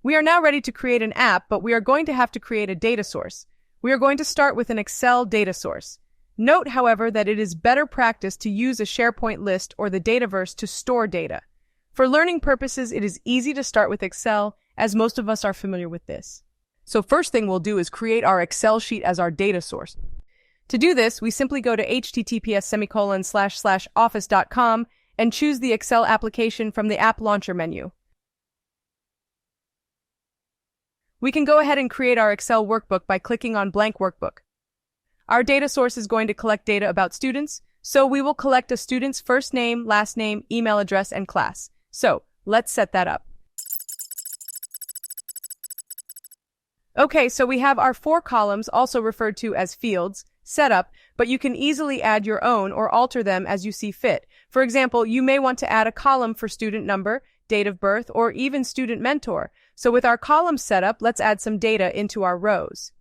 We are now ready to create an app, but we are going to have to create a data source. We are going to start with an Excel data source. Note, however, that it is better practice to use a SharePoint list or the Dataverse to store data. For learning purposes, it is easy to start with Excel, as most of us are familiar with this. So first thing we'll do is create our Excel sheet as our data source. To do this, we simply go to https://office.com and choose the Excel application from the App Launcher menu. We can go ahead and create our Excel workbook by clicking on Blank Workbook. Our data source is going to collect data about students, so we will collect a student's first name, last name, email address, and class. So, let's set that up. Okay, so we have our 4 columns, also referred to as fields, set up, but you can easily add your own or alter them as you see fit. For example, you may want to add a column for student number, date of birth, or even student mentor. So with our columns set up, let's add some data into our rows.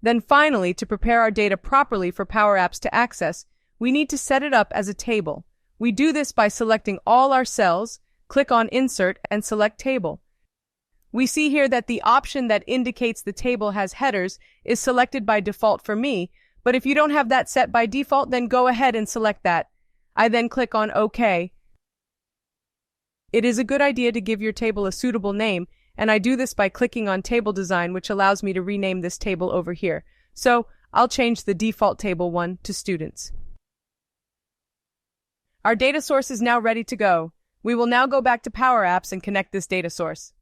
Then finally, to prepare our data properly for PowerApps to access, we need to set it up as a table. We do this by selecting all our cells, click on Insert, and select Table. We see here that the option that indicates the table has headers is selected by default for me, but if you don't have that set by default, then go ahead and select that. I then click on OK. It is a good idea to give your table a suitable name, and I do this by clicking on Table Design, which allows me to rename this table over here. So, I'll change the default table 1 to Students. Our data source is now ready to go. We will now go back to PowerApps and connect this data source.